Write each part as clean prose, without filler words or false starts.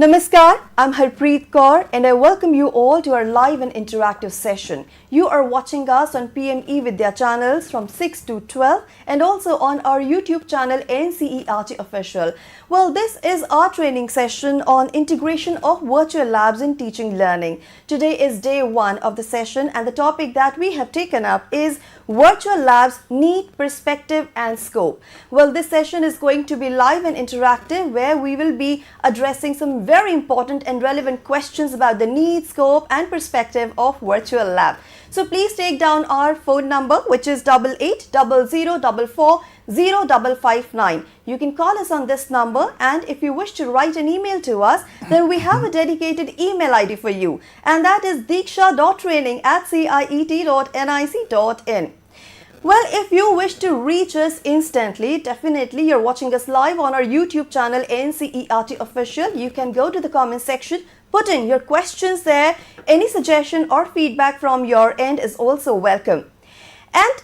Namaskar, I'm Harpreet Kaur and I welcome you all to our live and interactive session. You are watching us on PM eVidya channels from 6 to 12 and also on our YouTube channel NCERT Official. Well, this is our training session on integration of virtual labs in teaching learning. Today is day 1 of the session and the topic that we have taken up is virtual labs, need, perspective and scope. Well, this session is going to be live and interactive where we will be addressing some very important and relevant questions about the need, scope and perspective of virtual lab. So please take down our phone number, which is 8800440559. You can call us on this number, and if you wish to write an email to us, then we have a dedicated email ID for you, and that is diksha.training@ciet.nic.in. Well, if you wish to reach us instantly, definitely you're watching us live on our YouTube channel NCERT Official. You can go to the comment section, put in your questions there. Any suggestion or feedback from your end is also welcome. And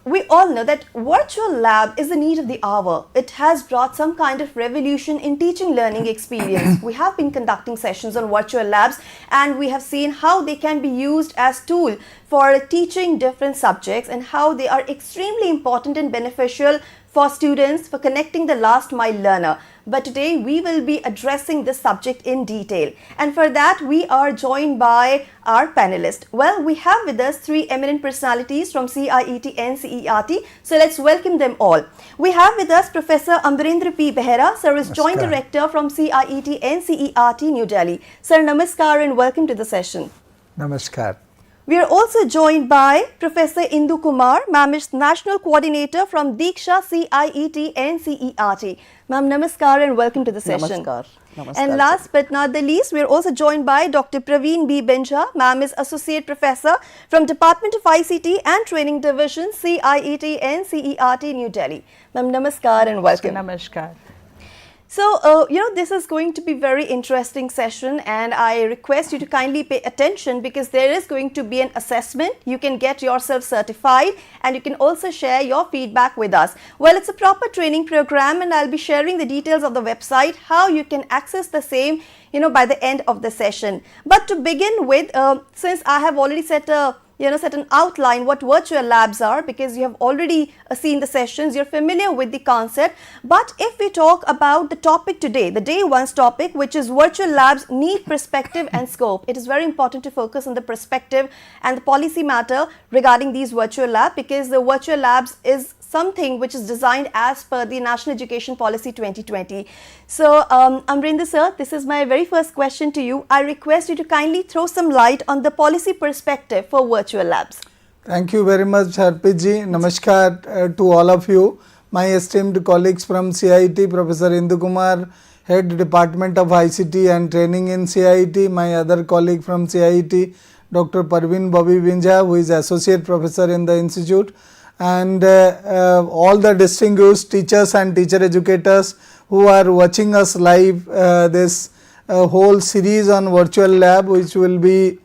we all know that virtual lab is the need of the hour. It has brought some kind of revolution in teaching learning experience. We have been conducting sessions on virtual labs and we have seen how they can be used as tool for teaching different subjects and how they are extremely important and beneficial for students for connecting the last mile learner. But today we will be addressing this subject in detail, and for that we are joined by our panelists. Well, we have with us 3 eminent personalities from CIET NCERT, so let's welcome them all. We have with us Professor Ambarendra P. Behera, Sir is Joint Director from CIET NCERT, New Delhi. Sir, namaskar and welcome to the session. Namaskar. We are also joined by Professor Indu Kumar, Ma'am is National Coordinator from Diksha CIET NCERT. Ma'am, namaskar and welcome to the session. Namaskar. Namaskar. And last but not the least, we are also joined by Dr. Praveen B. Benja. Ma'am is Associate Professor from Department of ICT and Training Division, CIET NCERT, New Delhi. Ma'am, namaskar and welcome. Namaskar. So, this is going to be very interesting session and I request you to kindly pay attention because there is going to be an assessment. You can get yourself certified and you can also share your feedback with us. Well, it's a proper training program and I'll be sharing the details of the website, how you can access the same, by the end of the session. But to begin with, since I have already set an outline what virtual labs are, because you have already seen the sessions, you're familiar with the concept. But if we talk about the topic today, the day 1's topic, which is virtual labs, need, perspective and scope, it is very important to focus on the perspective and the policy matter regarding these virtual labs, because the virtual labs is something which is designed as per the National Education Policy 2020. So, Amrinder sir, this is my very first question to you. I request you to kindly throw some light on the policy perspective for virtual labs. Thank you very much, Harpreet ji. Namaskar to all of you. My esteemed colleagues from CIT, Professor Indu Kumar, Head Department of ICT and Training in CIT. My other colleague from CIT, Dr. Praveen Bobby Binja, who is Associate Professor in the Institute. And all the distinguished teachers and teacher educators who are watching us live, this whole series on virtual lab, which will be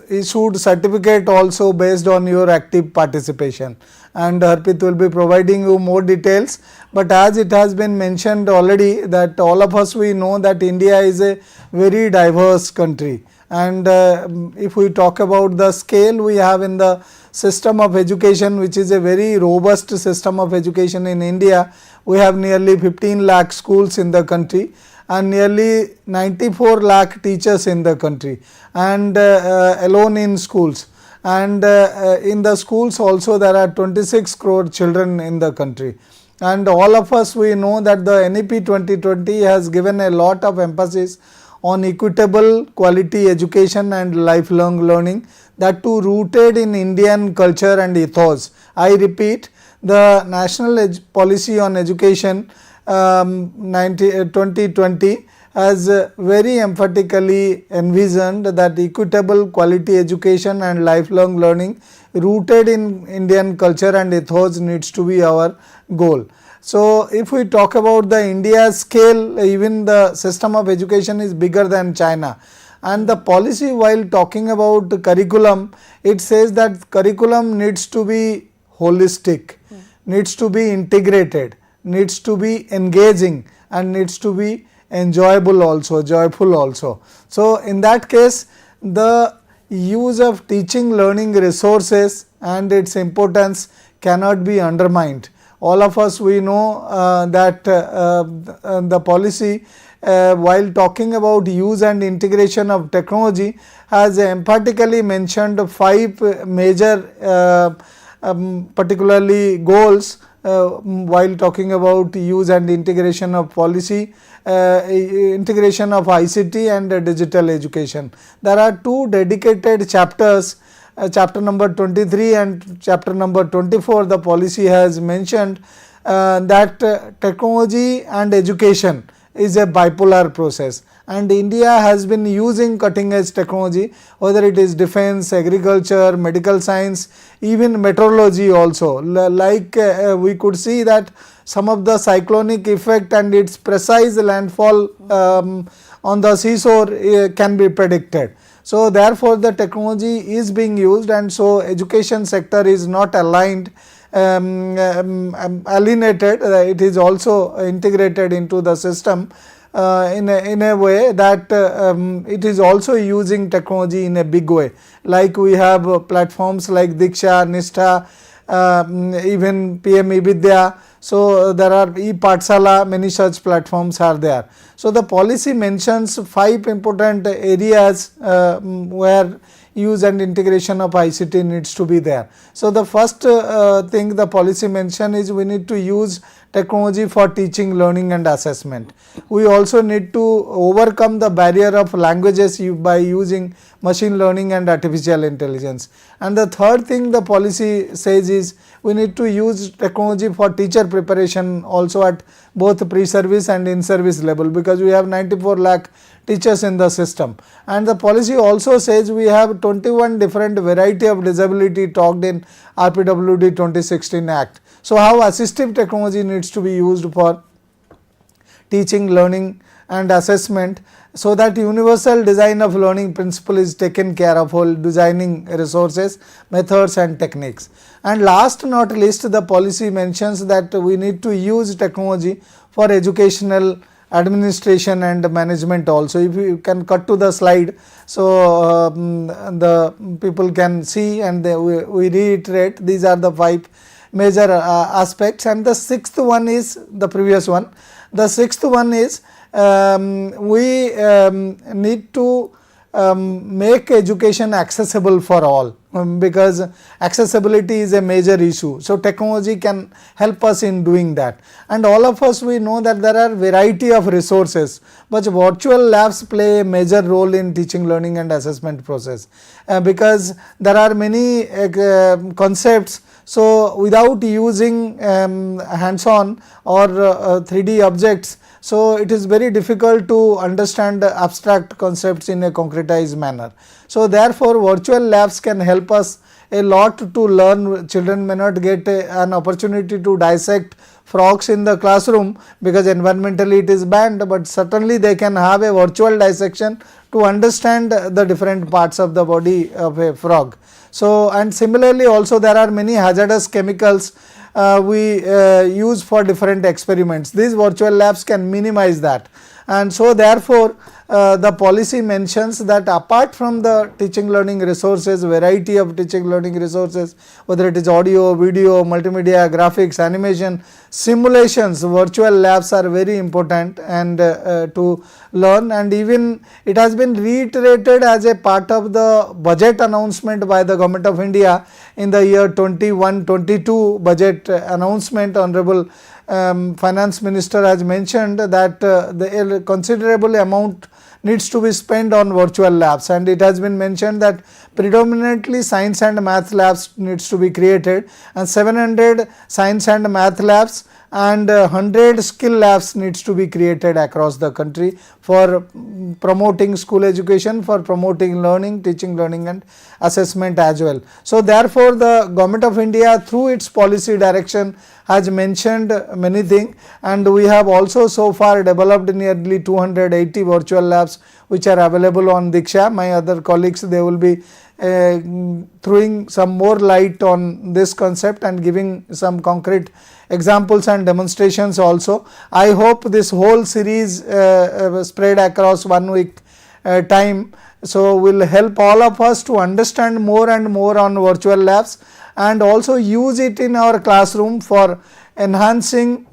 issued certificate also based on your active participation, and Harpreet will be providing you more details. But as it has been mentioned already, that all of us we know that India is a very diverse country, and if we talk about the scale we have in the system of education, which is a very robust system of education in India, we have nearly 15 lakh schools in the country and nearly 94 lakh teachers in the country, and alone in schools, and in the schools also there are 26 crore children in the country. And all of us we know that the NEP 2020 has given a lot of emphasis on equitable quality education and lifelong learning, that too rooted in Indian culture and ethos. I repeat, the National Policy on Education 2020 has very emphatically envisioned that equitable quality education and lifelong learning rooted in Indian culture and ethos needs to be our goal. So, if we talk about the India scale, even the system of education is bigger than China, and the policy while talking about curriculum, it says that curriculum needs to be holistic, needs to be integrated, needs to be engaging and needs to be enjoyable also, joyful also. So, in that case, the use of teaching learning resources and its importance cannot be undermined. All of us, we know that the policy, while talking about use and integration of technology, has emphatically mentioned 5 major particularly goals while talking about use and integration of policy, integration of ICT and digital education. There are 2 dedicated chapters, chapter number 23 and chapter number 24. The policy has mentioned that technology and education is a bipolar process, and India has been using cutting edge technology, whether it is defense, agriculture, medical science, even meteorology also. Like we could see that some of the cyclonic effect and its precise landfall on the seashore can be predicted. So, therefore, the technology is being used, and so education sector is not aligned, alienated, it is also integrated into the system in a way that it is also using technology in a big way. Like we have platforms like Diksha, Nistha, even PM eVidya. So, there are e-Pathshala, many such platforms are there. So, the policy mentions 5 important areas where use and integration of ICT needs to be there. So, the first thing the policy mention is we need to use technology for teaching, learning and assessment. We also need to overcome the barrier of languages by using machine learning and artificial intelligence. And the third thing the policy says is we need to use technology for teacher preparation also at both pre-service and in-service level, because we have 94 lakh teachers in the system. And the policy also says we have 21 different variety of disability talked in RPWD 2016 Act. So, how assistive technology needs to be used for teaching, learning and assessment, so that universal design of learning principle is taken care of while designing resources, methods and techniques. And last not least, the policy mentions that we need to use technology for educational administration and management also. If you can cut to the slide, so the people can see, and we reiterate these are the 5 major aspects, and the 6th one is the previous one. The 6th one is we need to make education accessible for all, because accessibility is a major issue. So, technology can help us in doing that, and all of us, we know that there are variety of resources, but virtual labs play a major role in teaching, learning and assessment process, because there are many concepts. So, without using hands on or 3D objects, so it is very difficult to understand abstract concepts in a concretized manner. So, therefore, virtual labs can help us a lot to learn. Children may not get an opportunity to dissect frogs in the classroom because environmentally it is banned, but certainly they can have a virtual dissection to understand the different parts of the body of a frog. So, and similarly also there are many hazardous chemicals we use for different experiments. These virtual labs can minimize that, and so therefore the policy mentions that apart from the teaching learning resources, variety of teaching learning resources, whether it is audio, video, multimedia, graphics, animation, simulations, virtual labs are very important and to learn. And even it has been reiterated as a part of the budget announcement by the Government of India in the year 21-22 budget announcement. Honorable Finance Minister has mentioned that the considerable amount needs to be spent on virtual labs, and it has been mentioned that predominantly science and math labs needs to be created, and 700 science and math labs and 100 skill labs needs to be created across the country for promoting school education, for promoting learning, teaching, learning and assessment as well. So, therefore, the Government of India through its policy direction has mentioned many things, and we have also so far developed nearly 280 virtual labs which are available on Diksha. My other colleagues, they will be throwing some more light on this concept and giving some concrete examples and demonstrations also. I hope this whole series spread across 1 week time, so will help all of us to understand more and more on virtual labs and also use it in our classroom for enhancing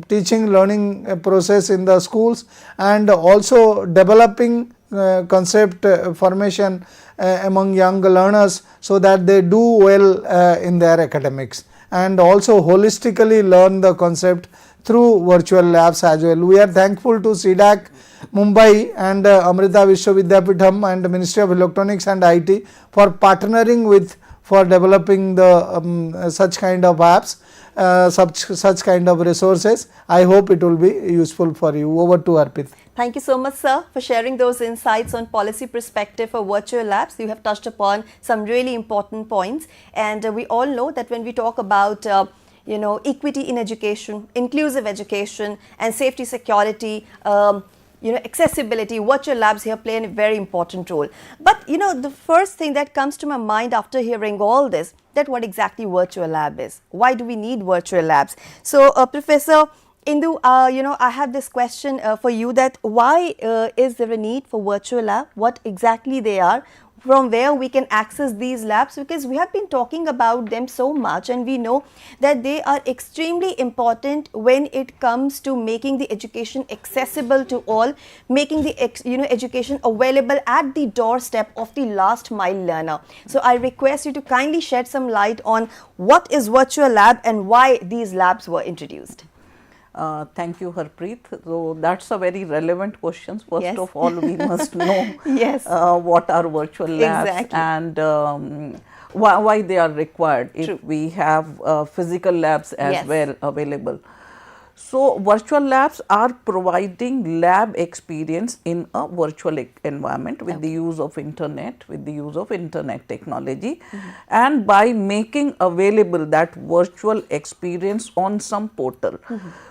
teaching learning process in the schools and also developing concept formation among young learners, so that they do well in their academics and also holistically learn the concept through virtual labs as well. We are thankful to CDAC Mumbai and Amrita Vishwavidyapeetham and Ministry of Electronics and IT for partnering with for developing the such kind of apps, such kind of resources. I hope it will be useful for you. Over to Arpit. Thank you so much, sir, for sharing those insights on policy perspective for virtual labs. You have touched upon some really important points, and we all know that when we talk about equity in education, inclusive education, and safety, security, accessibility, virtual labs here play a very important role. But the first thing that comes to my mind after hearing all this, that what exactly virtual lab is. Why do we need virtual labs? So, Professor Indu, I have this question for you, that why is there a need for virtual lab? What exactly they are? From where we can access these labs? Because we have been talking about them so much, and we know that they are extremely important when it comes to making the education accessible to all, making the education available at the doorstep of the last mile learner. So I request you to kindly shed some light on what is virtual lab and why these labs were introduced. Thank you, Harpreet. So that's a very relevant question. First Yes. of all, we must know Yes. what are virtual labs Exactly. and why they are required if True. we have physical labs as Yes. well available. So virtual labs are providing lab experience in a virtual environment with the use of internet, with the use of internet technology, and by making available that virtual experience on some portal,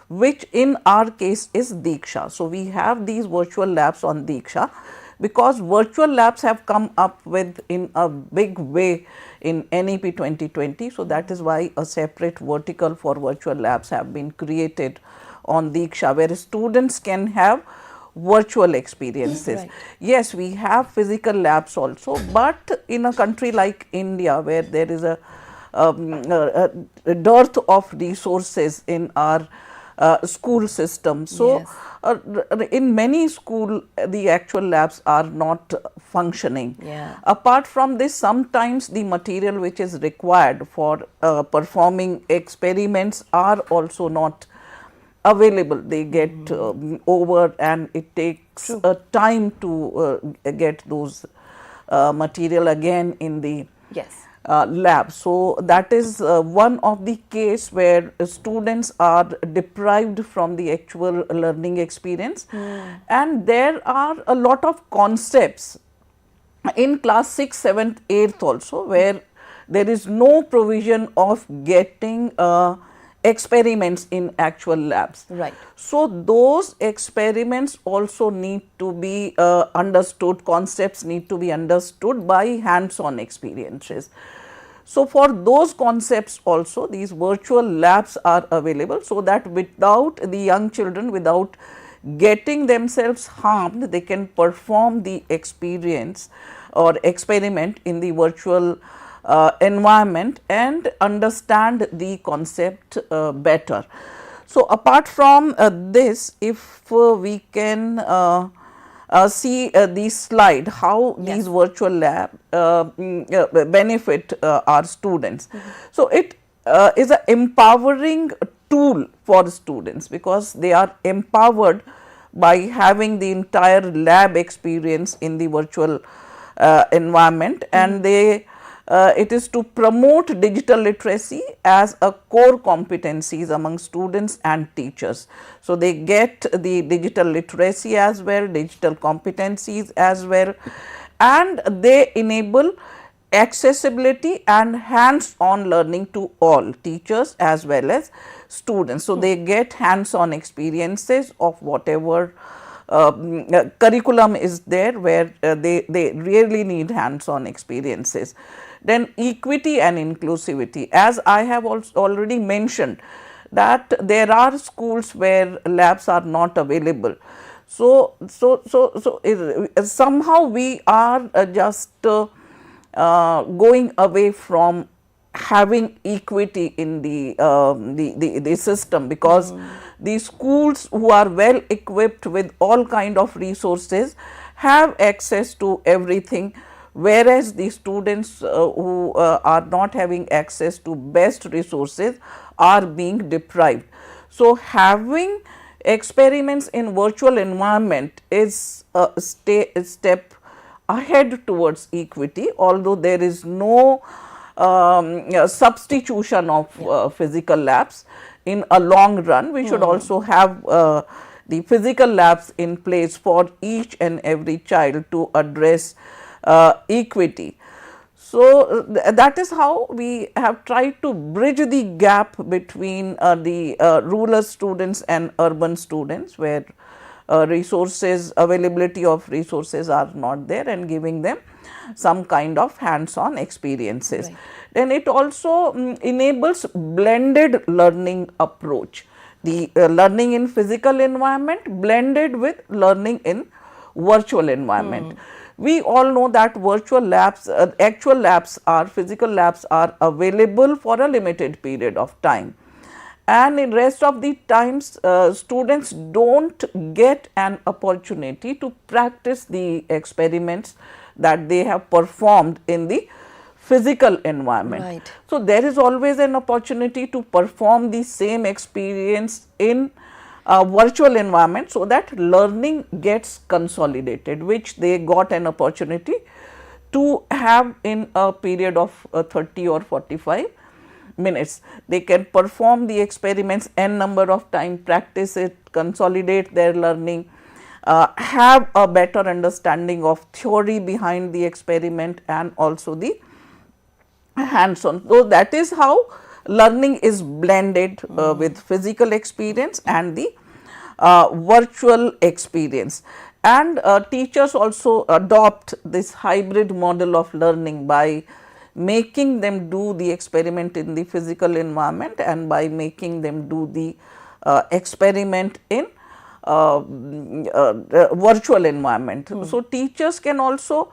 which in our case is Diksha. So we have these virtual labs on Diksha because virtual labs have come up with in a big way in NEP 2020. So that is why a separate vertical for virtual labs have been created on Diksha, where students can have virtual experiences. Right. Yes, we have physical labs also, but in a country like India, where there is a dearth of resources in our school system. So, Yes. in many schools, the actual labs are not functioning. Yeah. Apart from this, sometimes the material which is required for performing experiments are also not available. They get over, and it takes time to get those material again in the Yes. lab. So that is one of the case where students are deprived from the actual learning experience, and there are a lot of concepts in class 6th, 7th, 8th also, where there is no provision of getting experiments in actual labs. Right. So those experiments also need to be understood, concepts need to be understood by hands-on experiences. So for those concepts also, these virtual labs are available, so that without the young children, without getting themselves harmed, they can perform the experience or experiment in the virtual environment and understand the concept better. So apart from this, if we can see this slide, how Yes. these virtual lab benefit our students. So it is an empowering tool for students, because they are empowered by having the entire lab experience in the virtual environment, and they it is to promote digital literacy as a core competencies among students and teachers. So they get the digital literacy as well, digital competencies as well, and they enable accessibility and hands-on learning to all teachers as well as students. So they get hands-on experiences of whatever curriculum is there where they really need hands-on experiences. Then equity and inclusivity, as I have also already mentioned, that there are schools where labs are not available. So somehow we are just going away from having equity in the system, because the schools who are well equipped with all kind of resources have access to everything, whereas the students who are not having access to best resources are being deprived. So having experiments in virtual environment is a step ahead towards equity, although there is no substitution of physical labs. In a long run, we should also have the physical labs in place for each and every child to address equity. So that is how we have tried to bridge the gap between the rural students and urban students, where resources, availability of resources are not there, and giving them some kind of hands-on experiences. Right. Then it also enables blended learning approach, the learning in physical environment blended with learning in virtual environment. We all know that virtual labs, actual labs are, physical labs are available for a limited period of time, and in rest of the times students don't get an opportunity to practice the experiments that they have performed in the physical environment. Right. So there is always an opportunity to perform the same experience in virtual environment, so that learning gets consolidated, which they got an opportunity to have in a period of 30 or 45 minutes. They can perform the experiments n number of time, practice it, consolidate their learning, have a better understanding of theory behind the experiment and also the hands-on. So that is how learning is blended with physical experience and the virtual experience. And teachers also adopt this hybrid model of learning by making them do the experiment in the physical environment and by making them do the experiment in virtual environment. So teachers can also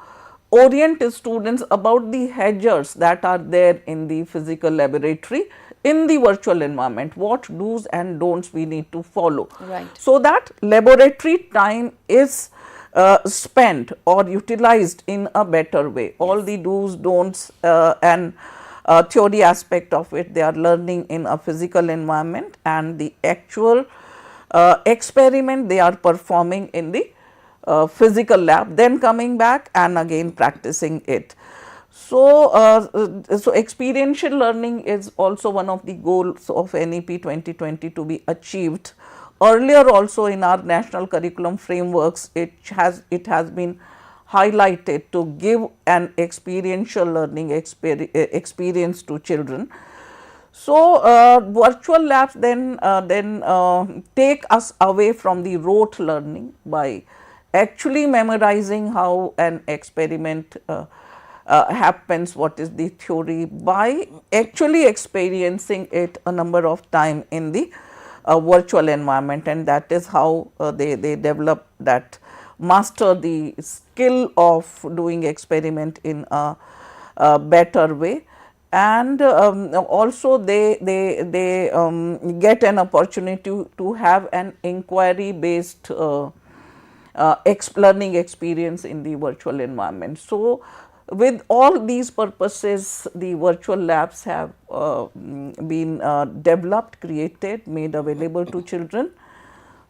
orient students about the hazards that are there in the physical laboratory in the virtual environment, what do's and don'ts we need to follow. Right. So that laboratory time is spent or utilized in a better way. All the do's, don'ts and theory aspect of it, they are learning in a physical environment, and the actual experiment they are performing in the physical lab, then coming back and again practicing it. So, so experiential learning is also one of the goals of NEP 2020 to be achieved. Earlier also in our national curriculum frameworks, it has been highlighted to give an experiential learning experience to children. So, virtual labs then take us away from the rote learning by actually memorizing how an experiment happens, what is the theory, by actually experiencing it a number of times in the virtual environment, and that is how they develop that, master the skill of doing experiment in a better way. And also they get an opportunity to have an inquiry based learning experience in the virtual environment. So, with all these purposes, the virtual labs have been developed, created, made available to children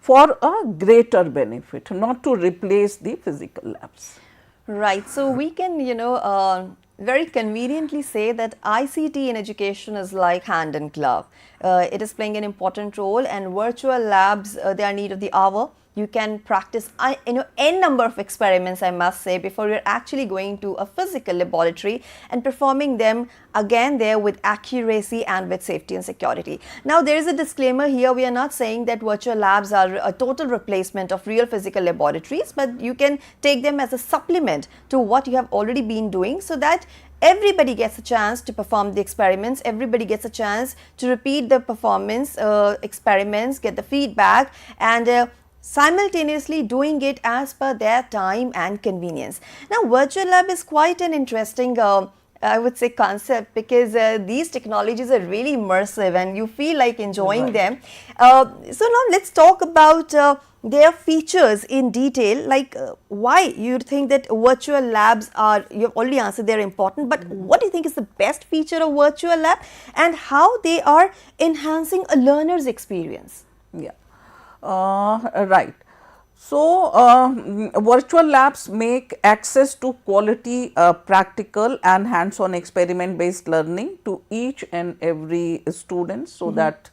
for a greater benefit, not to replace the physical labs. Right. So we can, very conveniently say that ICT in education is like hand in glove. It is playing an important role, and virtual labs, they are need of the hour. You can practice n number of experiments, I must say, before you're actually going to a physical laboratory and performing them again there with accuracy and with safety and security. Now, there is a disclaimer here. We are not saying that virtual labs are a total replacement of real physical laboratories, but you can take them as a supplement to what you have already been doing, so that everybody gets a chance to perform the experiments, everybody gets a chance to repeat the performance experiments, get the feedback, and simultaneously doing it as per their time and convenience. Now, virtual lab is quite an interesting I would say concept, because these technologies are really immersive and you feel like enjoying them. So now let's talk about their features in detail, like why you think that virtual labs are, you have already answered they're important, but what do you think is the best feature of virtual lab and how they are enhancing a learner's experience? Yeah, right. So, virtual labs make access to quality practical and hands-on experiment based learning to each and every student, so that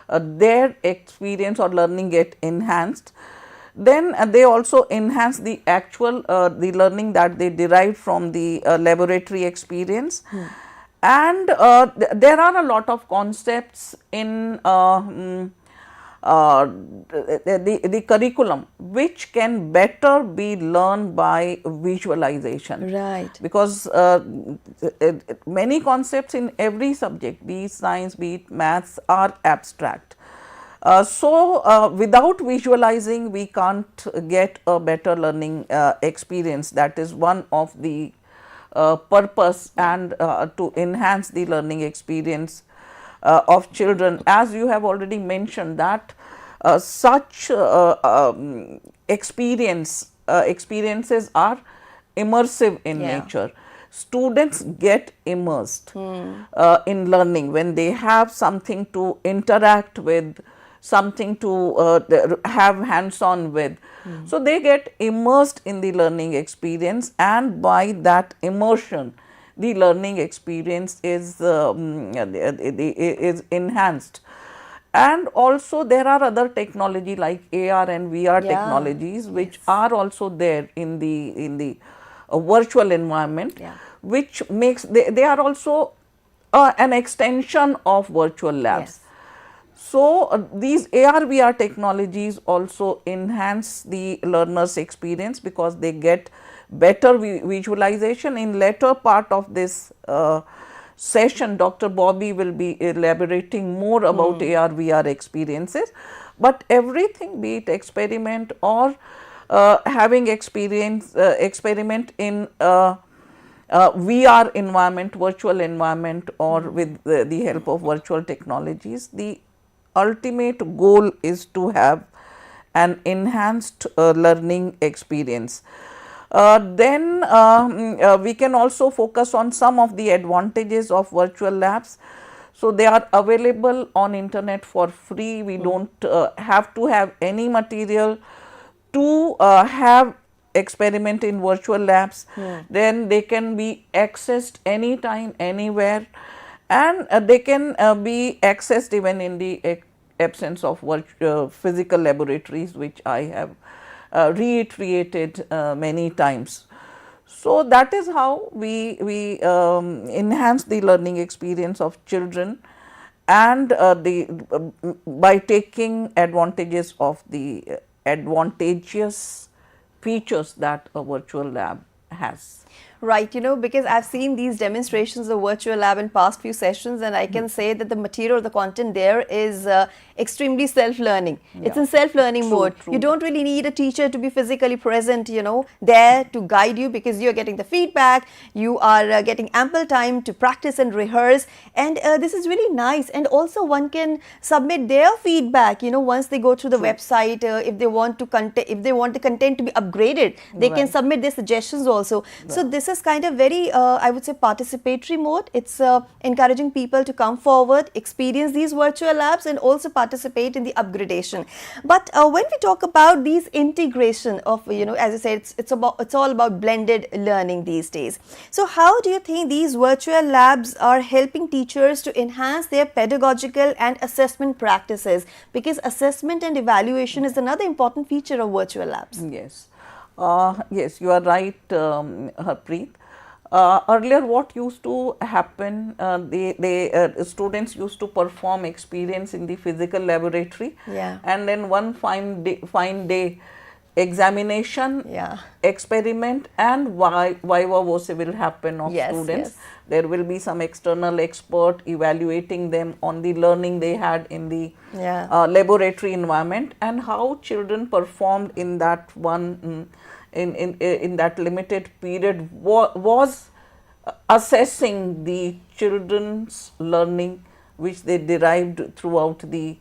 their experience or learning get enhanced. Then they also enhance the actual the learning that they derive from the laboratory experience. And there are a lot of concepts in the curriculum which can better be learned by visualization. Right. Because many concepts in every subject, be it science, be it maths, are abstract. So, without visualizing, we can't get a better learning experience. That is one of the purpose, and to enhance the learning experience of children. As you have already mentioned that such experiences are immersive in nature. Students get immersed in learning when they have something to interact with, something to have hands-on with. So, they get immersed in the learning experience, and by that immersion, the learning experience is enhanced. And also there are other technology like AR and VR technologies which are also there in the virtual environment, which makes they are also an extension of virtual labs. So, these AR VR technologies also enhance the learner's experience because they get better visualization. In later part of this session, Dr. Bobby will be elaborating more about AR VR experiences, but everything, be it experiment or having experiment in VR environment, virtual environment, or with the help of virtual technologies, the ultimate goal is to have an enhanced learning experience. Then we can also focus on some of the advantages of virtual labs. So, they are available on internet for free. We don't have to have any material to have experiment in virtual labs. Then they can be accessed anytime, anywhere, and they can be accessed even in the absence of physical laboratories, which I have reiterated many times. So, that is how we enhance the learning experience of children, and by taking advantages of the advantageous features that a virtual lab has. Right, because I've seen these demonstrations of virtual lab in past few sessions, and I can say that the material, the content there is extremely self-learning. It's in self-learning mode. You don't really need a teacher to be physically present, there to guide you, because you're getting the feedback, you are getting ample time to practice and rehearse, and this is really nice. And also one can submit their feedback, once they go to the website, if they want the content to be upgraded, they can submit their suggestions also also. So this is kind of very, I would say, participatory mode. It's encouraging people to come forward, experience these virtual labs, and also participate in the upgradation. But when we talk about these integration of, as I said, it's all about blended learning these days. So how do you think these virtual labs are helping teachers to enhance their pedagogical and assessment practices? Because assessment and evaluation is another important feature of virtual labs. Yes. Yes, you are right, Harpreet. Earlier, what used to happen, students used to perform experience in the physical laboratory, and then one fine day examination, experiment, and viva voce will happen of students. There will be some external expert evaluating them on the learning they had in the laboratory environment, and how children performed in that one in that limited period was assessing the children's learning which they derived throughout the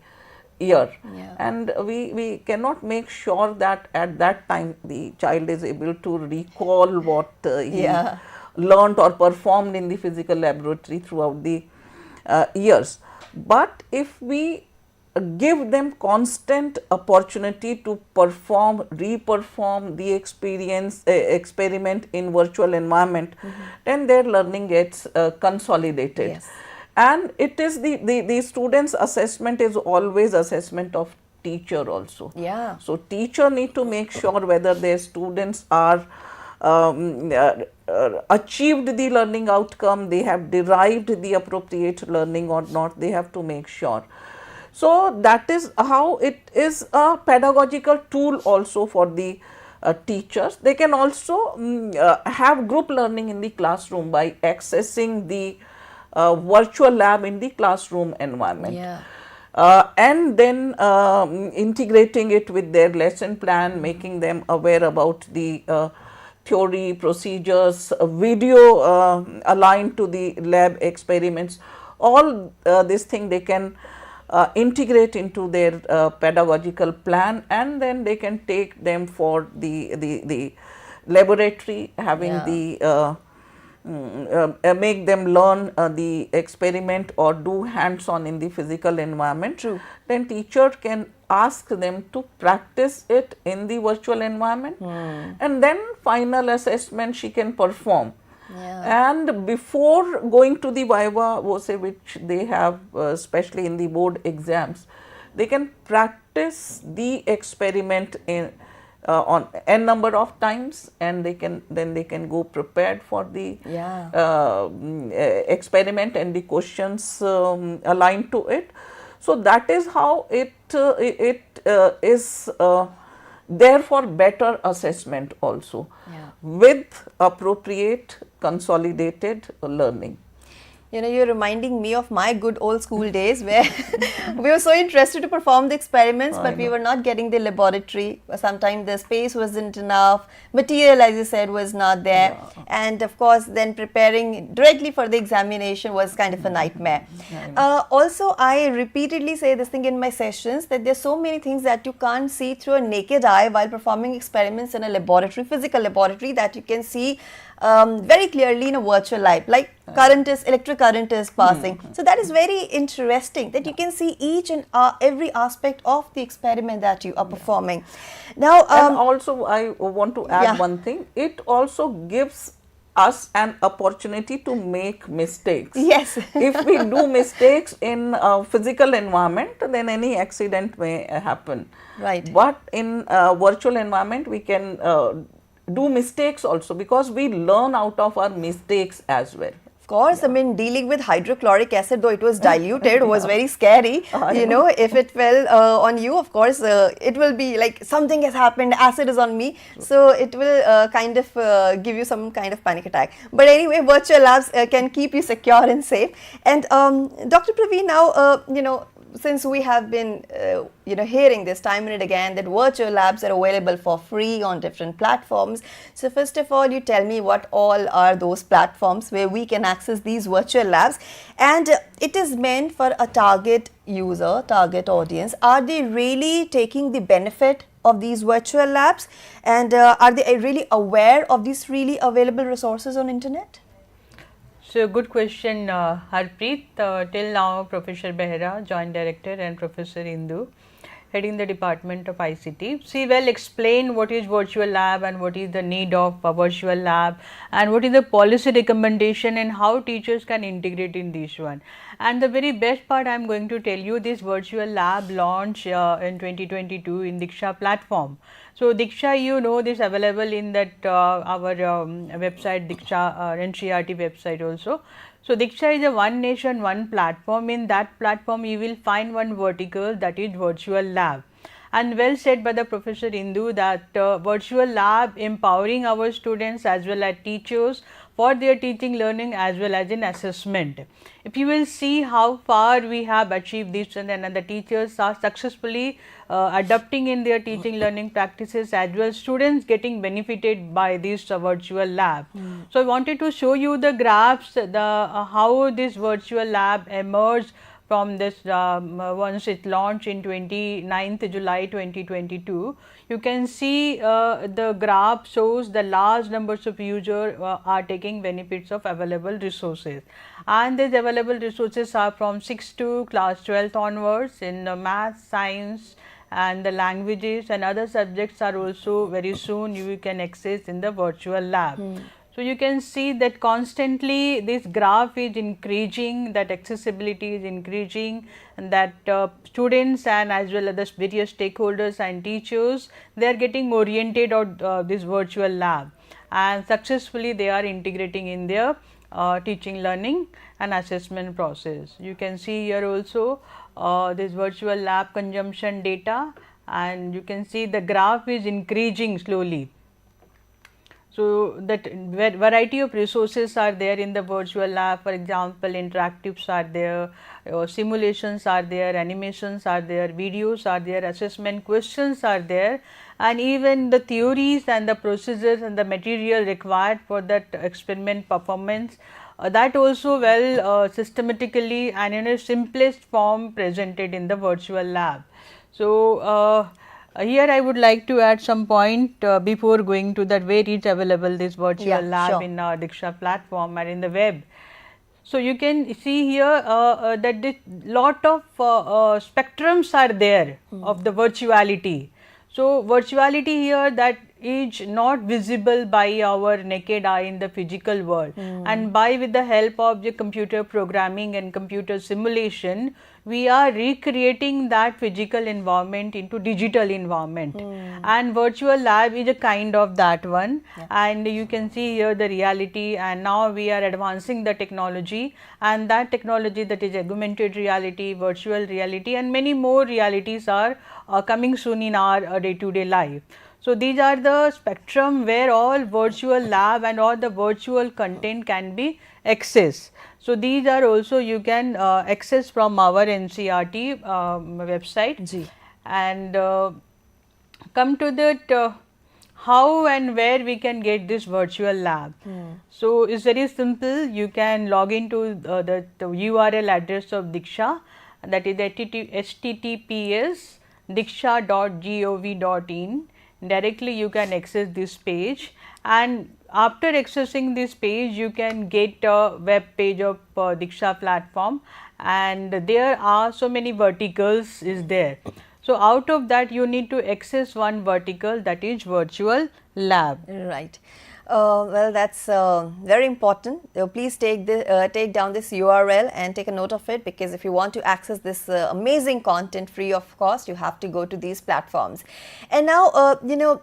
year. And we cannot make sure that at that time the child is able to recall what he learned or performed in the physical laboratory throughout the years. But if we give them constant opportunity to perform, re-perform the experiment in virtual environment, then their learning gets consolidated. And it is the students' assessment is always assessment of teacher also. So teacher need to make sure whether their students are achieved the learning outcome, they have derived the appropriate learning or not, they have to make sure. So that is how it is a pedagogical tool also for the teachers. They can also have group learning in the classroom by accessing the virtual lab in the classroom environment. And then integrating it with their lesson plan, making them aware about the theory, procedures, video aligned to the lab experiments. All this thing they can integrate into their pedagogical plan, and then they can take them for the laboratory, having the make them learn the experiment or do hands-on in the physical environment. Then teacher can ask them to practice it in the virtual environment, and then final assessment she can perform. And before going to the viva voce, which they have especially in the board exams, they can practice the experiment in on n number of times, and they can go prepared for the experiment and the questions aligned to it. So that is how it is there for better assessment also, with appropriate consolidated learning. You're reminding me of my good old school days where we were so interested to perform the experiments, but we were not getting the laboratory. Sometimes the space wasn't enough, material, as you said, was not there. And of course, then preparing directly for the examination was kind of a nightmare. Also, I repeatedly say this thing in my sessions, that there's so many things that you can't see through a naked eye while performing experiments in a laboratory, physical laboratory, that you can see very clearly in a virtual lab, like electric current is passing. So that is very interesting, that you can see each and every aspect of the experiment that you are performing. Now, and also I want to add one thing. It also gives us an opportunity to make mistakes. If we do mistakes in a physical environment, then any accident may happen. But in a virtual environment, we can do mistakes also, because we learn out of our mistakes as well. Of course, I mean, dealing with hydrochloric acid, though it was diluted, was very scary. If it fell on you, of course, it will be like something has happened, acid is on me. So it will kind of give you some kind of panic attack. But anyway, virtual labs can keep you secure and safe. And Dr. Praveen, now, since we have been hearing this time and again that virtual labs are available for free on different platforms, so first of all, you tell me what all are those platforms where we can access these virtual labs, and it is meant for a target user, target audience. Are they really taking the benefit of these virtual labs, and are they really aware of these freely available resources on internet? So, good question, Harpreet. Till now, Professor Behera, Joint Director, and Professor Indu, heading the Department of ICT, she well explained what is virtual lab and what is the need of a virtual lab and what is the policy recommendation and how teachers can integrate in this one. And the very best part I am going to tell you, this virtual lab launch in 2022 in Diksha platform. So, Diksha, you know, this available in that our website, Diksha NCERT website also. So, Diksha is a one nation, one platform. In that platform, you will find one vertical, that is virtual lab. And well said by the Professor Indu that virtual lab empowering our students as well as teachers for their teaching learning as well as in assessment. If you will see how far we have achieved this, and the teachers are successfully adapting in their teaching learning practices as well, students getting benefited by this virtual lab. So, I wanted to show you the graphs, how this virtual lab emerged from this once it launched in 29th July 2022. You can see the graph shows the large numbers of users are taking benefits of available resources, and these available resources are from 6th to class 12th onwards in math, science and the languages, and other subjects are also very soon you can access in the virtual lab. So, you can see that constantly this graph is increasing, that accessibility is increasing, and that students and as well as the various stakeholders and teachers, they are getting oriented on this virtual lab, and successfully they are integrating in their teaching, learning and assessment process. You can see here also this virtual lab consumption data, and you can see the graph is increasing slowly. So, that variety of resources are there in the virtual lab. For example, interactives are there, simulations are there, animations are there, videos are there, assessment questions are there, and even the theories and the procedures and the material required for that experiment performance, that also well systematically and in a simplest form presented in the virtual lab. So, here I would like to add some point before going to that where is available this virtual lab in our Diksha platform and in the web. So, you can see here that this lot of spectrums are there of the virtuality. So, virtuality here that is not visible by our naked eye in the physical world, and by with the help of the computer programming and computer simulation, we are recreating that physical environment into digital environment, and virtual lab is a kind of that one. And you can see here the reality, and now we are advancing the technology, and that technology, that is augmented reality, virtual reality and many more realities are coming soon in our day-to-day life. So, these are the spectrum where all virtual lab and all the virtual content can be accessed. So, these are also you can access from our NCERT website. And come to that how and where we can get this virtual lab. So, it is very simple. You can log into the URL address of Diksha, that is https diksha.gov.in. Directly you can access this page, and after accessing this page you can get a web page of Diksha platform, and there are so many verticals is there. So, out of that you need to access one vertical, that is virtual lab. Right. Well, that's very important. Please take down this URL and take a note of it, because if you want to access this amazing content free of cost, you have to go to these platforms. And now, you know,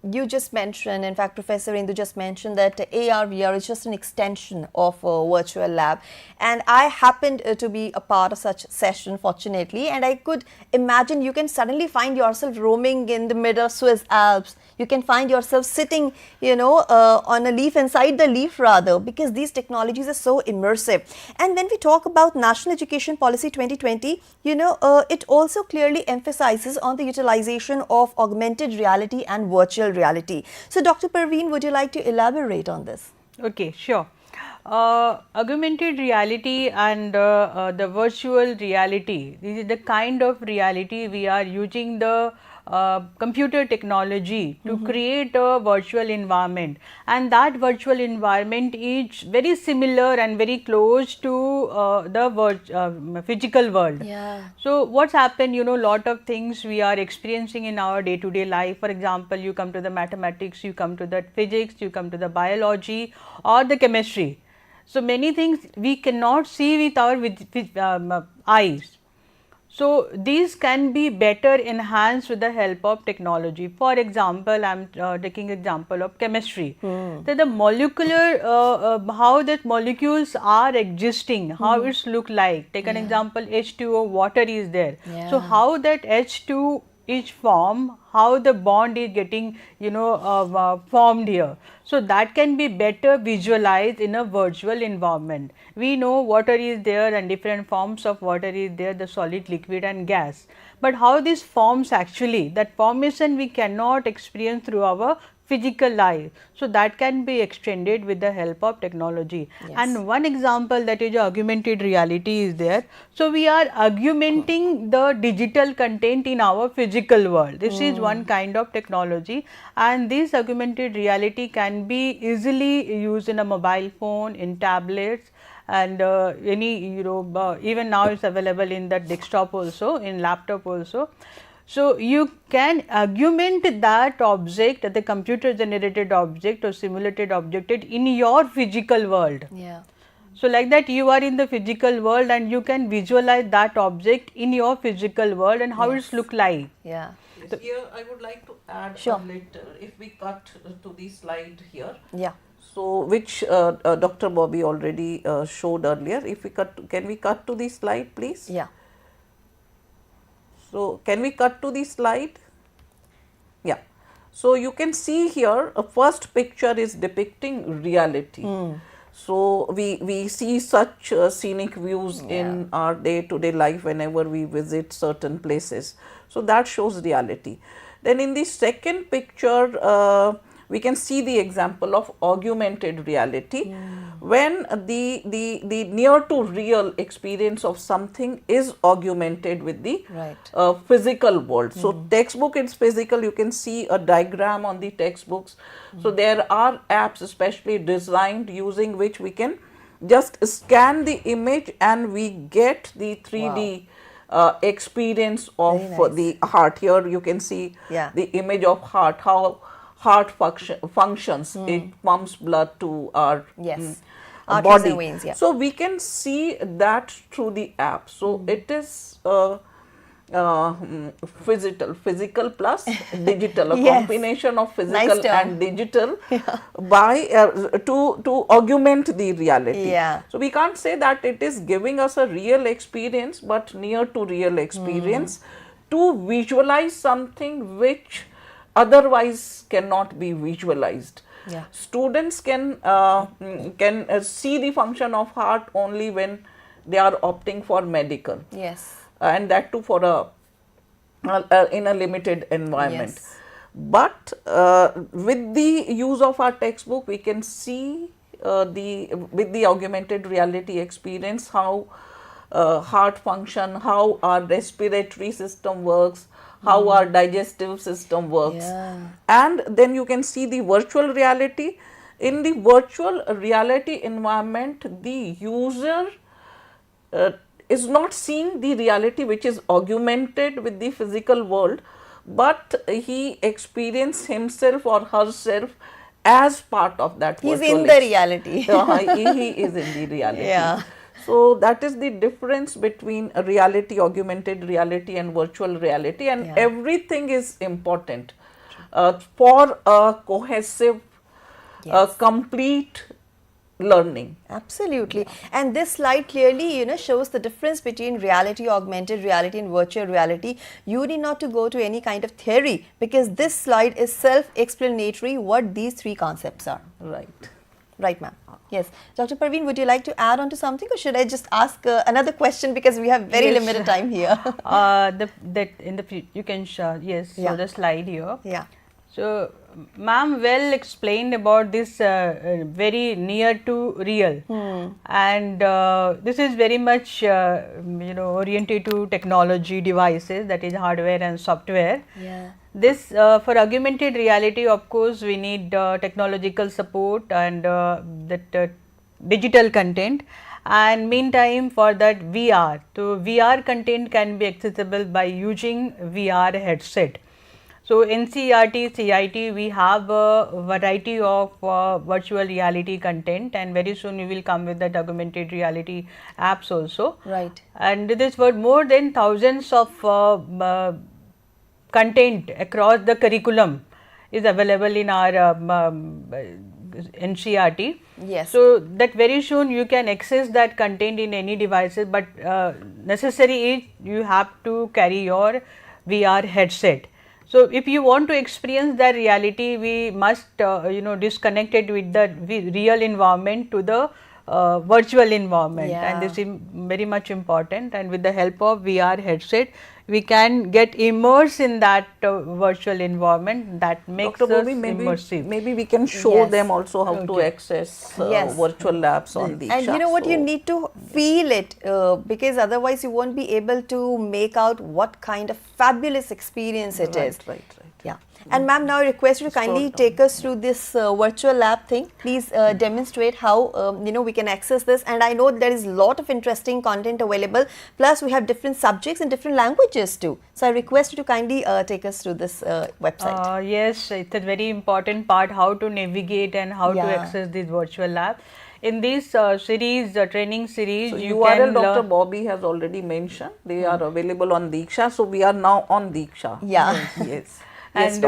you just mentioned, in fact, Professor Indu just mentioned that AR, VR is just an extension of virtual lab. And I happened to be a part of such session, fortunately, and I could imagine you can suddenly find yourself roaming in the mid of Swiss Alps. You can find yourself sitting, you know, on a leaf, inside the leaf rather, because these technologies are so immersive. And when we talk about National Education Policy 2020, you know, it also clearly emphasizes on the utilization of augmented reality and virtual reality. So, Dr. Parveen, would you like to elaborate on this? Okay, sure. Augmented reality and the virtual reality, this is the kind of reality we are using the computer technology to create a virtual environment, and that virtual environment is very similar and very close to the physical world. Yeah. So what's happened, you know, lot of things we are experiencing in our day to day life. For example, you come to the mathematics, you come to the physics, you come to the biology or the chemistry. So many things we cannot see with our eyes. So these can be better enhanced with the help of technology. For example, I am taking example of chemistry. That the molecular, how that molecules are existing, how it's look like. Take an example, H2O, water is there. So Yeah. how that H2 is formed, how the bond is getting, you know, formed here. So that can be better visualized in a virtual environment. We know water is there and different forms of water is there, the solid, liquid and gas. But how these forms actually, that formation we cannot experience through our physical eye. So that can be extended with the help of technology. Yes. And one example, that is augmented reality is there. So we are augmenting the digital content in our physical world. This is one kind of technology, and this augmented reality can be easily used in a mobile phone, in tablets, and any, you know, even now it's available in the desktop also, in laptop also. So you can augment that object, the computer generated object or simulated object in your physical world. Yeah. So like that you are in the physical world and you can visualize that object in your physical world and how it's look like. Yeah. Yes, here I would like to add Sure. a little, if we cut to the slide here. Yeah. So, which Dr. Bobby already showed earlier. If we cut, can we cut to the slide, please? Yeah. So, can we cut to the slide? Yeah. So, you can see here a first picture is depicting reality. So, we see such scenic views in our day to day life whenever we visit certain places. So, that shows reality. Then in the second picture, we can see the example of augmented reality when the near to real experience of something is augmented with the Right. physical world. So, textbook is physical, you can see a diagram on the textbooks. So, there are apps especially designed using which we can just scan the image and we get the 3D experience of Very nice. the heart. Here you can see Yeah. the image of heart, how heart functions. It pumps blood to our Yes. body. Arteries and veins, yeah. So we can see that through the app. So it is physical plus digital, a Yes. combination of physical Nice term. and digital by to augment the reality. Yeah. So we can't say that it is giving us a real experience, but near to real experience to visualize something which otherwise cannot be visualized. Yeah. Students can see the function of heart only when they are opting for medical, Yes. and that too for in a limited environment. Yes. But with the use of our textbook, we can see with the augmented reality experience how heart function, how our respiratory system works, how our digestive system works. Yeah. And then you can see the virtual reality. In the virtual reality environment, the user is not seeing the reality which is augmented with the physical world, but he experiences himself or herself as part of that He's virtual in the reality. he is in the reality. Yeah. So that is the difference between a reality, augmented reality and virtual reality, and Yeah. everything is important for a cohesive, Yes. complete learning. Absolutely. And this slide clearly, shows the difference between reality, augmented reality and virtual reality. You need not to go to any kind of theory because this slide is self-explanatory what these three concepts are. Right. Right, ma'am. Yes. Dr. Parveen, would you like to add on to something or should I just ask another question because we have very Yes. limited time here? You can show Yeah. the slide here. Yeah. So, ma'am well explained about this very near to real, and this is very much oriented to technology devices, that is hardware and software. Yeah. This for augmented reality, of course, we need technological support and that digital content, and meantime for that VR. So, VR content can be accessible by using VR headset. So, NCERT, CIT, we have a variety of virtual reality content, and very soon we will come with the augmented reality apps also. Right. And this for more than thousands of content across the curriculum is available in our NCERT. Yes. So, that very soon you can access that content in any devices, but necessary is you have to carry your VR headset. So, if you want to experience that reality, we must disconnect it with the real environment to the virtual environment, and this is very much important, and with the help of VR headset we can get immersed in that virtual environment that makes us immersive. Maybe we can show them also how to access virtual labs on Diksha. And you know what, you need to feel it because otherwise you won't be able to make out what kind of fabulous experience it is. Right. Yeah. And ma'am, now I request you to kindly take us through this virtual lab thing. Please demonstrate how we can access this, and I know there is a lot of interesting content available, plus we have different subjects and different languages too. So I request you to kindly take us through this website. Yes, it's a very important part, how to navigate and how to access this virtual lab. In this series, training series, so you URL can Dr. Bobby has already mentioned. They are available on Diksha. So we are now on Diksha. Yeah. Yes. And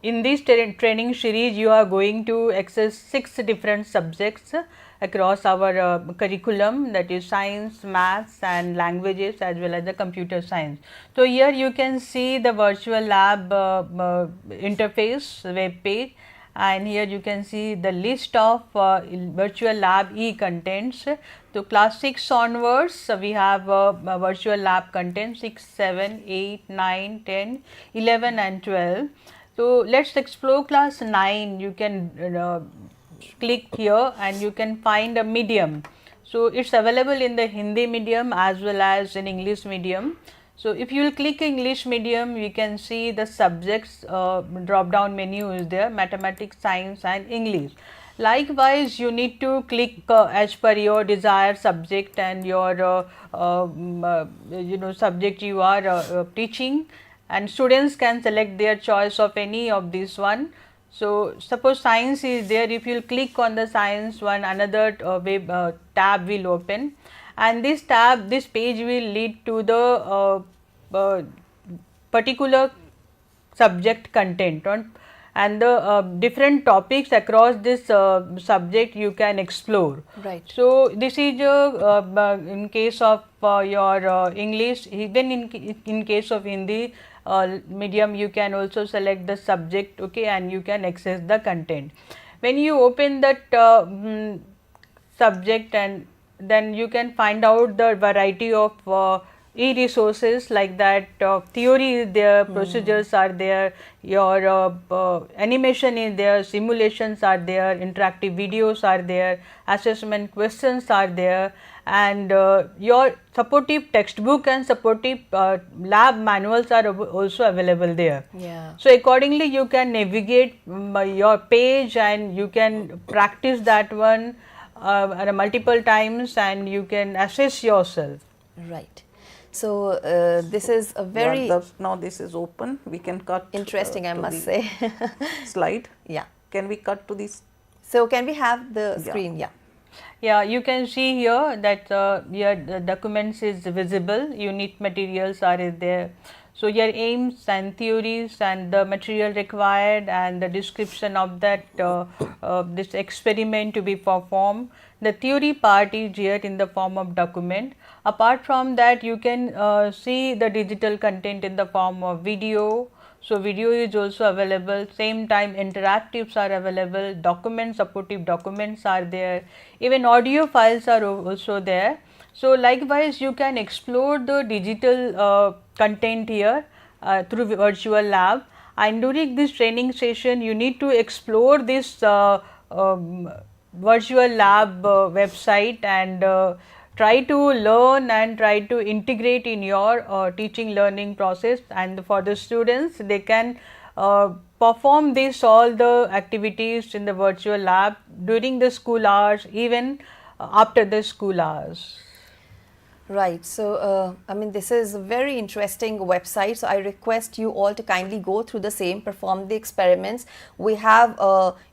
in this training series, you are going to access 6 different subjects across our curriculum, that is science, maths and languages, as well as the computer science. So here you can see the virtual lab interface web page, and here you can see the list of virtual lab e-contents. So class 6 onwards, we have virtual lab content 6, 7, 8, 9, 10, 11 and 12. So let's explore class 9. You can click here and you can find a medium. So it's available in the Hindi medium as well as in English medium. So if you will click English medium, you can see the subjects drop down menu is there, mathematics, science and English. Likewise, you need to click as per your desired subject and your subject you are teaching, and students can select their choice of any of this one. So suppose science is there, if you click on the science one, another web tab will open, and this page will lead to the particular subject content and the different topics across this subject you can explore. Right. So this is in case of your English. Even in case of Hindi medium, you can also select the subject, okay, and you can access the content. When you open that subject, and then you can find out the variety of e-resources like that. Theory is there, procedures are there, your animation is there, simulations are there, interactive videos are there, assessment questions are there, and your supportive textbook and supportive lab manuals are also available there. Yeah. So accordingly you can navigate your page and you can practice that one multiple times and you can assess yourself. Right. So this is a very now this is open. We can cut. Interesting, I must say. Slide. Yeah. Can we cut to this? So can we have the screen? Yeah. Yeah, you can see here that your documents is visible. Unit materials are there. So your aims and theories and the material required and the description of that this experiment to be performed. The theory part is here in the form of document. Apart from that, you can see the digital content in the form of video. So video is also available. Same time interactives are available. Documents, supportive documents are there. Even audio files are also there. So likewise, you can explore the digital content here through virtual lab, and during this training session you need to explore this virtual lab website and try to learn and try to integrate in your teaching learning process, and for the students they can perform this all the activities in the virtual lab during the school hours, even after the school hours. Right. So, I mean, this is a very interesting website. So, I request you all to kindly go through the same, perform the experiments. We have,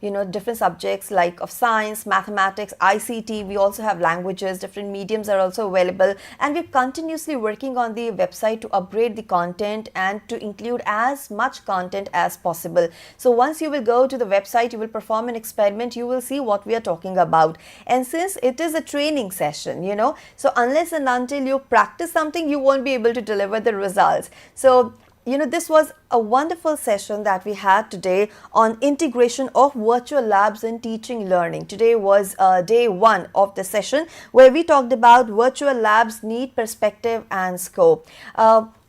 you know, different subjects like of science, mathematics, ICT. We also have languages, different mediums are also available. And we're continuously working on the website to upgrade the content and to include as much content as possible. So, once you will go to the website, you will perform an experiment, you will see what we are talking about. And since it is a training session, you know, so unless and until you practice something, you won't be able to deliver the results. So, you know, this was a wonderful session that we had today on integration of virtual labs in teaching learning. Today was day 1 of the session where we talked about virtual labs need perspective and scope.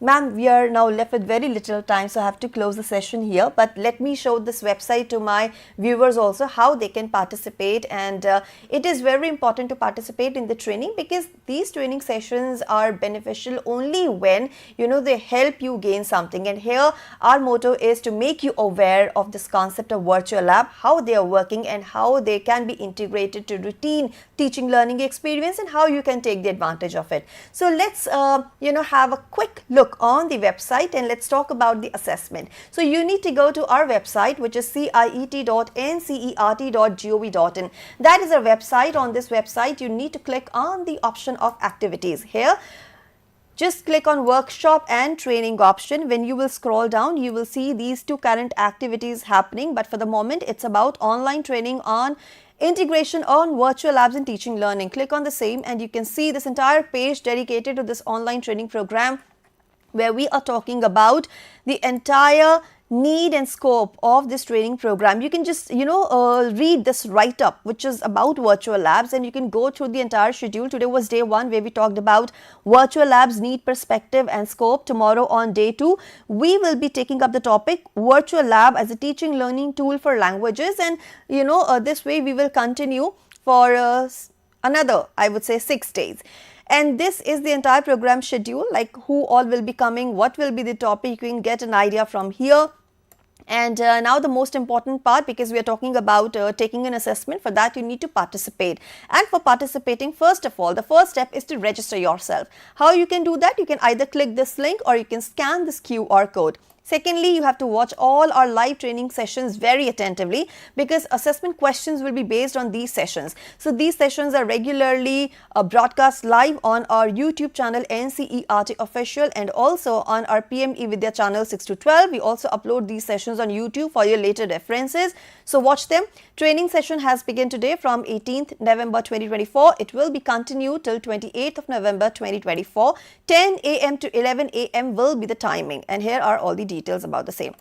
Ma'am, we are now left with very little time, so I have to close the session here. But let me show this website to my viewers also, how they can participate. And it is very important to participate in the training, because these training sessions are beneficial only when, you know, they help you gain something. And here our motto is to make you aware of this concept of virtual lab, how they are working and how they can be integrated to routine teaching learning experience and how you can take the advantage of it. So let's, you know, have a quick look on the website and let's talk about the assessment. So you need to go to our website, which is ciet.ncert.gov.in. That is our website. On this website, you need to click on the option of activities. Here, just click on workshop and training option. When you will scroll down, you will see these 2 current activities happening. But for the moment, it's about online training on integration on virtual labs in teaching learning. Click on the same and you can see this entire page dedicated to this online training program, where we are talking about the entire need and scope of this training program. You can just, you know, read this write-up, which is about virtual labs, and you can go through the entire schedule. Today was day 1 where we talked about virtual labs need perspective and scope. Tomorrow on day 2, we will be taking up the topic virtual lab as a teaching learning tool for languages, and you know, this way we will continue for another, I would say, 6 days. And this is the entire program schedule, like who all will be coming, what will be the topic. You can get an idea from here. And now the most important part, because we are talking about taking an assessment. For that you need to participate, and for participating, first of all, the first step is to register yourself. How you can do that? You can either click this link or you can scan this QR code. Secondly, you have to watch all our live training sessions very attentively, because assessment questions will be based on these sessions. So these sessions are regularly broadcast live on our YouTube channel NCERT Official, and also on our PM eVidya channel 6 to 12. We also upload these sessions on YouTube for your later references. So watch them. Training session has begun today from 18th November 2024. It will be continued till 28th of November 2024. 10 a.m. to 11 a.m. will be the timing, and here are all the details about the same.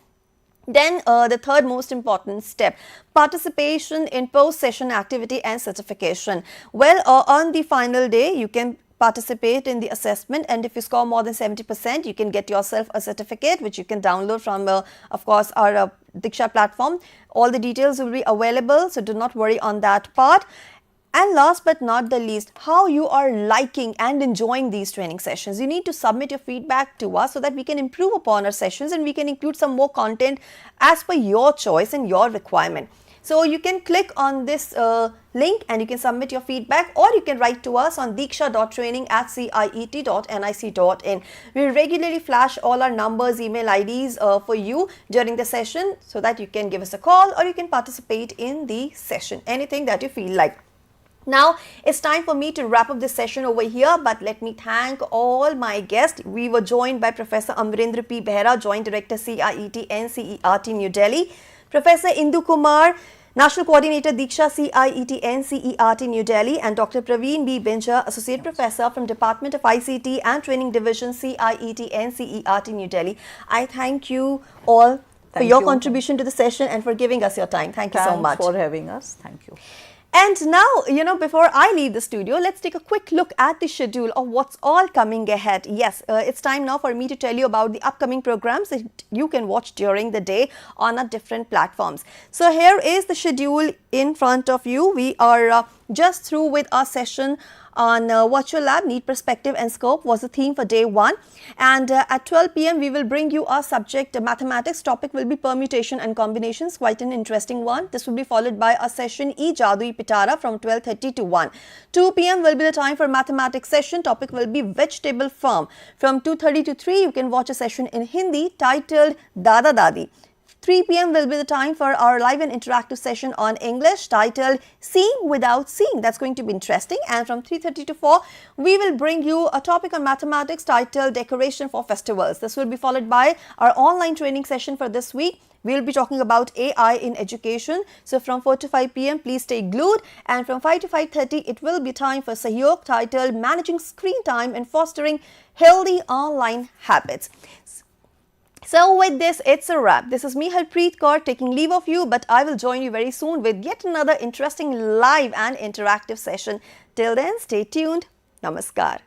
Then the third most important step, participation in post-session activity and certification. Well, on the final day, you can participate in the assessment, and if you score more than 70%, you can get yourself a certificate, which you can download from, of course, our Diksha platform. All the details will be available, so do not worry on that part. And last but not the least, how you are liking and enjoying these training sessions. You need to submit your feedback to us so that we can improve upon our sessions and we can include some more content as per your choice and your requirement. So you can click on this link and you can submit your feedback, or you can write to us on diksha.training@ciet.nic.in. We regularly flash all our numbers, email IDs for you during the session, so that you can give us a call or you can participate in the session, anything that you feel like. Now, it's time for me to wrap up this session over here, but let me thank all my guests. We were joined by Professor Amarendra P. Behera, Joint Director, CIET NCERT, New Delhi. Professor Indu Kumar, National Coordinator, Diksha, CIET NCERT, New Delhi, and Dr. Praveen B. Binja, Associate Professor from Department of ICT and Training Division, CIET NCERT, New Delhi. I thank you all for your contribution to the session and for giving us your time. Thank you so much. Thanks for having us. Thank you. And now, before I leave the studio, let's take a quick look at the schedule of what's all coming ahead. Yes, it's time now for me to tell you about the upcoming programs that you can watch during the day on our different platforms. So here is the schedule in front of you. We are just through with our session on virtual lab. Need, perspective and scope was the theme for day 1, and at 12 p.m. we will bring you our subject mathematics. Topic will be permutation and combinations, quite an interesting one. This will be followed by a session E Jadui Pitara from 12:30 to 1. 2 p.m. will be the time for mathematics session. Topic will be vegetable farm. From 2:30 to 3 you can watch a session in Hindi titled Dada Dadi. 3 p.m. will be the time for our live and interactive session on English titled Seeing Without Seeing. That's going to be interesting. And from 3:30 to 4, we will bring you a topic on mathematics titled Decoration for Festivals. This will be followed by our online training session for this week. We will be talking about AI in education. So from 4 to 5 p.m. please stay glued. And from 5 to 5:30 it will be time for Sahyog titled Managing Screen Time and Fostering Healthy Online Habits. So with this, it's a wrap. This is me, Harpreet Kaur, taking leave of you, but I will join you very soon with yet another interesting live and interactive session. Till then, stay tuned. Namaskar.